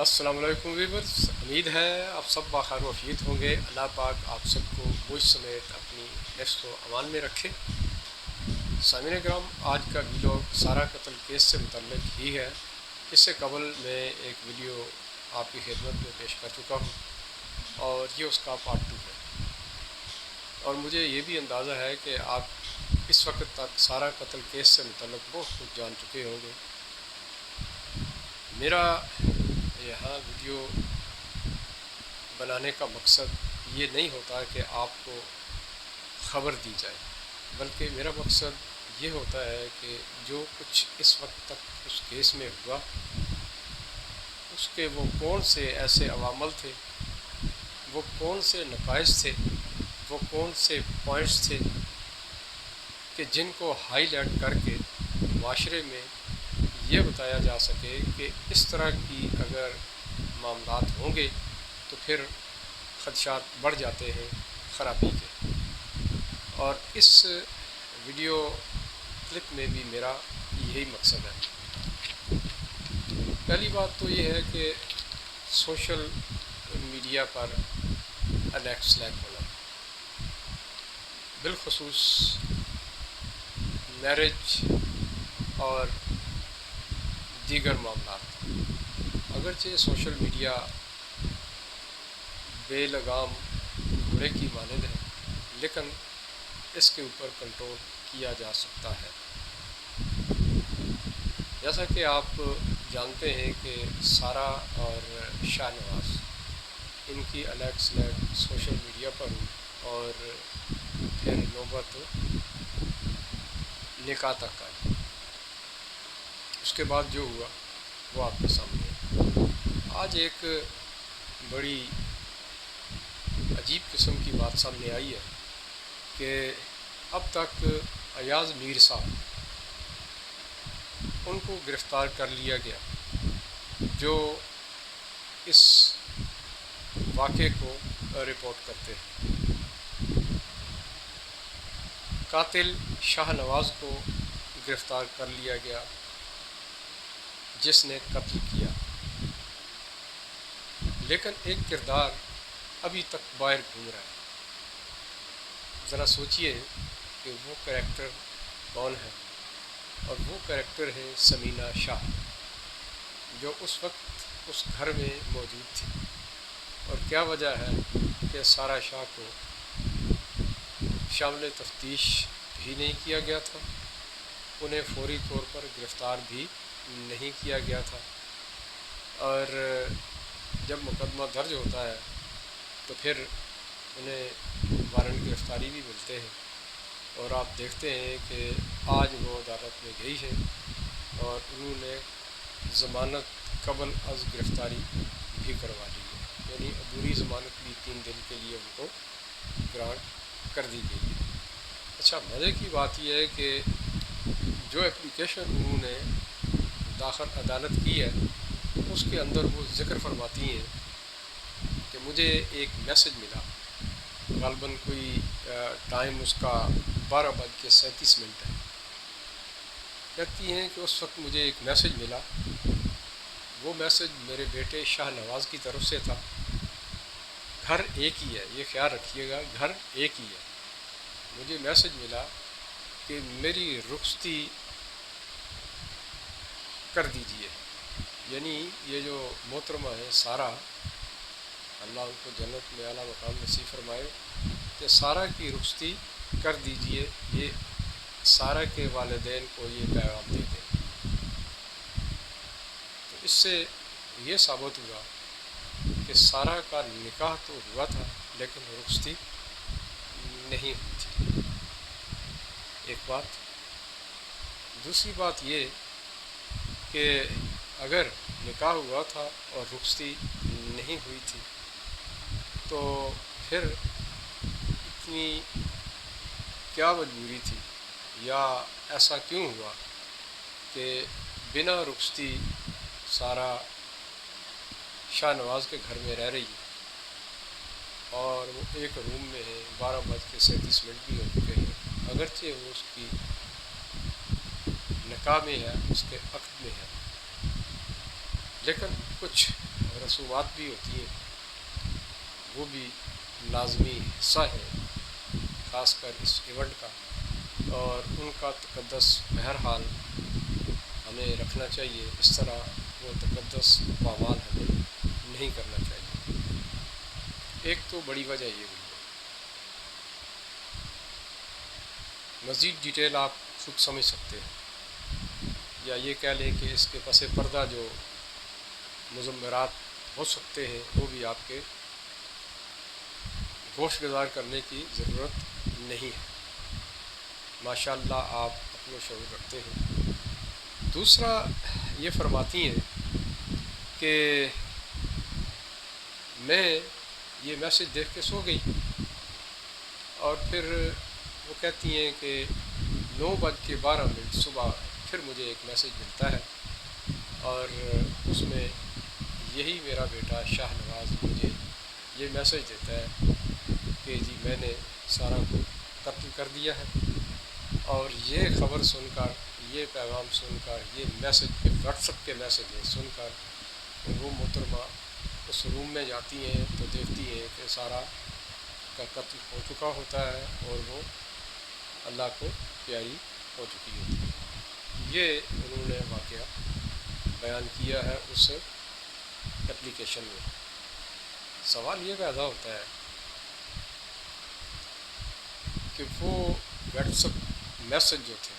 السلام علیکم ویورز، امید ہے آپ سب باخیر و عافیت ہوں گے۔ اللہ پاک آپ سب کو مجھ سمیت اپنی حفظ و امان میں رکھے۔ سامعین کرام، آج کا ویلاگ سارا قتل کیس سے متعلق ہی ہے۔ اس سے قبل میں ایک ویڈیو آپ کی خدمت میں پیش کر چکا ہوں اور یہ اس کا پارٹ 2 ہے، اور مجھے یہ بھی اندازہ ہے کہ آپ اس وقت تک سارا قتل کیس سے متعلق بہت کچھ جان چکے ہوں گے۔ میرا یہاں ویڈیو بنانے کا مقصد یہ نہیں ہوتا کہ آپ کو خبر دی جائے، بلکہ میرا مقصد یہ ہوتا ہے کہ جو کچھ اس وقت تک اس کیس میں ہوا، اس کے وہ کون سے ایسے عوامل تھے، وہ کون سے نقائص تھے، وہ کون سے پوائنٹس تھے کہ جن کو ہائی لائٹ کر کے معاشرے میں یہ بتایا جا سکے کہ اس طرح کی اگر معاملات ہوں گے تو پھر خدشات بڑھ جاتے ہیں خرابی کے۔ اور اس ویڈیو کلپ میں بھی میرا یہی مقصد ہے۔ پہلی بات تو یہ ہے کہ سوشل میڈیا پر الیکس لیک ہونا، بالخصوص میرج اور دیگر معاملات۔ اگرچہ سوشل میڈیا بے لگام گھوڑے کی مانند ہے، لیکن اس کے اوپر کنٹرول کیا جا سکتا ہے۔ جیسا کہ آپ جانتے ہیں کہ سارا اور شاہ نواز، ان کی الیکس لیک سوشل میڈیا پر ہوئی اور پھر نوبت نکاح تک آئی۔ اس کے بعد جو ہوا وہ آپ کے سامنے ہے۔ آج ایک بڑی عجیب قسم کی بات سامنے آئی ہے کہ اب تک ایاز میر صاحب، ان کو گرفتار کر لیا گیا، جو اس واقعے کو رپورٹ کرتے ہیں۔ قاتل شاہ نواز کو گرفتار کر لیا گیا، جس نے قتل کیا، لیکن ایک کردار ابھی تک باہر گھوم رہا ہے۔ ذرا سوچئے کہ وہ کریکٹر کون ہے، اور وہ کریکٹر ہے ثمینہ شاہ، جو اس وقت اس گھر میں موجود تھی۔ اور کیا وجہ ہے کہ سارا شاہ کو شامل تفتیش بھی نہیں کیا گیا تھا، انہیں فوری طور پر گرفتار بھی نہیں کیا گیا تھا، اور جب مقدمہ درج ہوتا ہے تو پھر انہیں وارنٹ گرفتاری بھی ملتے ہیں، اور آپ دیکھتے ہیں کہ آج وہ عدالت میں گئی ہے اور انہوں نے ضمانت قبل از گرفتاری بھی کروا لی ہے، یعنی عبوری ضمانت بھی 3 دن کے لیے ان کو گرانٹ کر دی گئی ہے۔ اچھا، مزے کی بات یہ ہے کہ جو اپلیکیشن انہوں نے داخل عدالت کی ہے، اس کے اندر وہ ذکر فرماتی ہیں کہ مجھے ایک میسج ملا، غالباً کوئی ٹائم اس کا 12:37 ہے۔ کہتی ہیں کہ اس وقت مجھے ایک میسج ملا، وہ میسج میرے بیٹے شاہ نواز کی طرف سے تھا۔ گھر ایک ہی ہے، یہ خیال رکھیے گا، گھر ایک ہی ہے۔ مجھے میسج ملا کہ میری رخصتی کر دیجئے، یعنی یہ جو محترمہ ہے سارا، اللہ ان کو جنت میں اعلیٰ مقام نصیب فرمائے، کہ سارا کی رخصتی کر دیجئے، یہ سارا کے والدین کو یہ پیغام دے دیں۔ تو اس سے یہ ثابت ہوا کہ سارا کا نکاح تو ہوا تھا لیکن رخصتی نہیں ہوئی تھی، ایک بات۔ دوسری بات یہ کہ اگر نکاح ہوا تھا اور رخصتی نہیں ہوئی تھی تو پھر اتنی کیا مجبوری تھی، یا ایسا کیوں ہوا کہ بنا رخصتی سارا شاہ نواز کے گھر میں رہ رہی ہے، اور وہ ایک روم میں ہے، 12:37 بھی ہو چکے ہیں، اگرچہ وہ اس کی نکاح میں ہے، اس کے عقد میں ہے، لیکن کچھ رسومات بھی ہوتی ہیں وہ بھی لازمی حصہ ہے خاص کر اس ایونٹ کا، اور ان کا تقدس بہرحال ہمیں رکھنا چاہیے، اس طرح وہ تقدس پامال ہمیں نہیں کرنا چاہیے۔ ایک تو بڑی وجہ یہ بھی ہے، مزید ڈیٹیل آپ خود سمجھ سکتے ہیں، یا یہ کہہ لیں کہ اس کے پس پردہ جو مضمرات ہو سکتے ہیں وہ بھی آپ کے گوش گزار کرنے کی ضرورت نہیں ہے۔ ماشاء اللہ آپ اپنا شعور رکھتے ہیں۔ دوسرا یہ فرماتی ہیں کہ میں یہ میسج دیکھ کے سو گئی، اور پھر وہ کہتی ہیں کہ 9:12 صبح پھر مجھے ایک میسج ملتا ہے، اور اس میں یہی میرا بیٹا شاہ نواز مجھے یہ میسج دیتا ہے کہ جی میں نے سارا کو قتل کر دیا ہے۔ اور یہ خبر سن کر، یہ پیغام سن کر، یہ میسج کے واٹس ایپ کے میسج سن کر وہ محترمہ اس روم میں جاتی ہیں تو دیکھتی ہیں کہ سارا کا قتل ہو چکا ہوتا ہے اور وہ اللہ کو پیاری ہو چکی ہوتی ہے۔ یہ انہوں نے واقعہ بیان کیا ہے اس اپلیکیشن میں۔ سوال یہ پیدا ہوتا ہے کہ وہ واٹس ایپ میسج جو تھے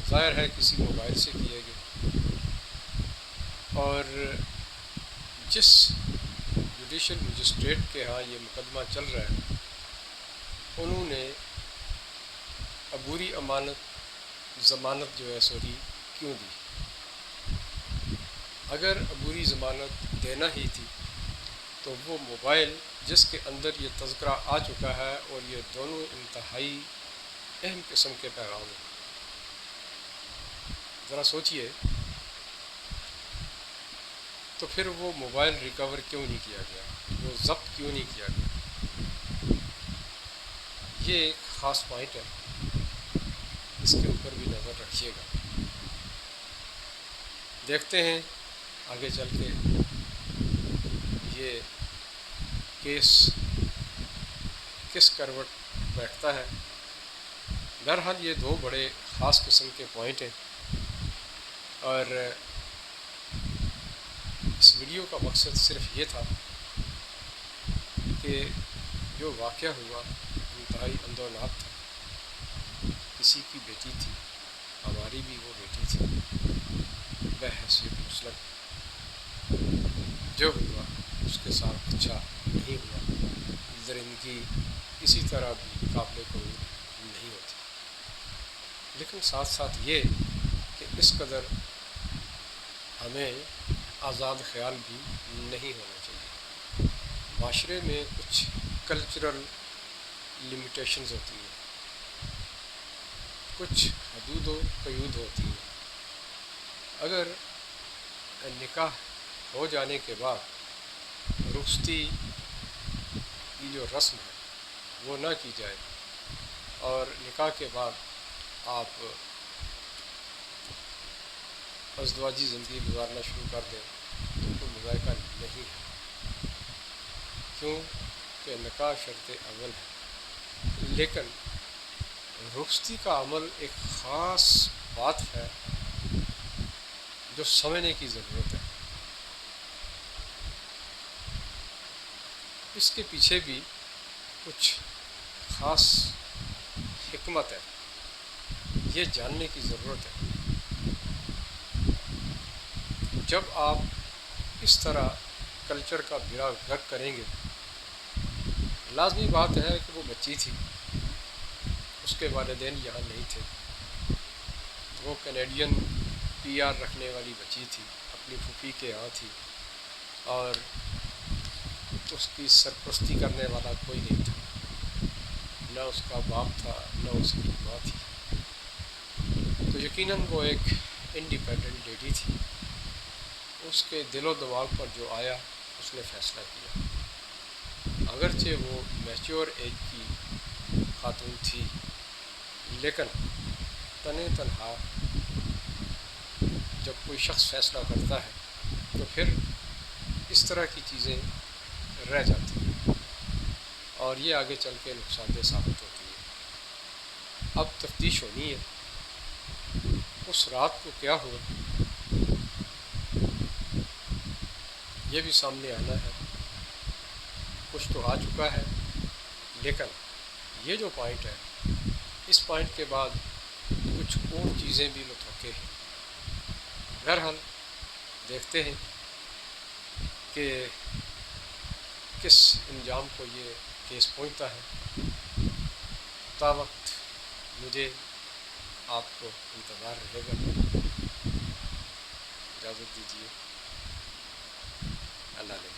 ظاہر ہے کسی موبائل سے کیے گئے، اور جس جوڈیشل مجسٹریٹ کے ہاں یہ مقدمہ چل رہا ہے انہوں نے عبوری ضمانت جو ہے سوری کیوں دی؟ اگر عبوری ضمانت دینا ہی تھی تو وہ موبائل جس کے اندر یہ تذکرہ آ چکا ہے اور یہ دونوں انتہائی اہم قسم کے پیغام ہیں، ذرا سوچئے تو پھر وہ موبائل ریکور کیوں نہیں کیا گیا، وہ ضبط کیوں نہیں کیا گیا؟ یہ ایک خاص پوائنٹ ہے، اس کے اوپر بھی نظر رکھیے گا۔ دیکھتے ہیں آگے چل کے یہ کیس کس کروٹ بیٹھتا ہے۔ بہرحال یہ دو بڑے خاص قسم کے پوائنٹ ہیں، اور اس ویڈیو کا مقصد صرف یہ تھا کہ جو واقعہ ہوا انتہائی اندوناک تھا، کسی کی بیٹی تھی، ہماری بھی وہ بیٹی تھی، بحیثیت مسلم جو ہوا اس کے ساتھ اچھا نہیں ہوا، درندگی کسی طرح بھی قابل قبول نہیں ہوتی، لیکن ساتھ ساتھ یہ کہ اس قدر ہمیں آزاد خیال بھی نہیں ہونا چاہیے۔ معاشرے میں کچھ کلچرل لمیٹیشنز ہوتی ہیں، کچھ حدود و قیود ہوتی ہیں۔ اگر نکاح ہو جانے کے بعد رخصتی کی جو رسم ہے وہ نہ کی جائے، اور نکاح کے بعد آپ ازدواجی زندگی گزارنا شروع کر دیں تو کوئی مذائقہ نہیں ہے، کیوں کہ نکاح شرط اول ہے، لیکن رخصتی کا عمل ایک خاص بات ہے جو سمجھنے کی ضرورت ہے۔ اس کے پیچھے بھی کچھ خاص حکمت ہے، یہ جاننے کی ضرورت ہے۔ جب آپ اس طرح کلچر کا بیڑا غرق کریں گے، لازمی بات ہے کہ وہ بچی تھی، اس کے والدین یہاں نہیں تھے، وہ کینیڈین پی آر رکھنے والی بچی تھی، اپنی پھوپھی کے یہاں تھی، اور اس کی سرپرستی کرنے والا کوئی نہیں تھا، نہ اس کا باپ تھا نہ اس کی ماں تھی، تو یقیناً وہ ایک انڈیپینڈنٹ لیڈی تھی۔ اس کے دل و دماغ پر جو آیا اس نے فیصلہ کیا، اگرچہ وہ میچور ایج کی خاتون تھی، لیکن تنہا جب کوئی شخص فیصلہ کرتا ہے تو پھر اس طرح کی چیزیں رہ جاتی ہیں اور یہ آگے چل کے نقصان دہ ثابت ہوتی ہے۔ اب تفتیش ہونی ہے اس رات کو کیا ہوا، یہ بھی سامنے آنا ہے۔ کچھ تو آ چکا ہے، لیکن یہ جو پوائنٹ ہے، اس پوائنٹ کے بعد کچھ اور چیزیں بھی متوقع ہیں۔ بہرحال دیکھتے ہیں کہ کس انجام کو یہ کیس پہنچتا ہے۔ تا وقت مجھے آپ کو انتظار رہے گا۔ اجازت دیجیے، اللہ نے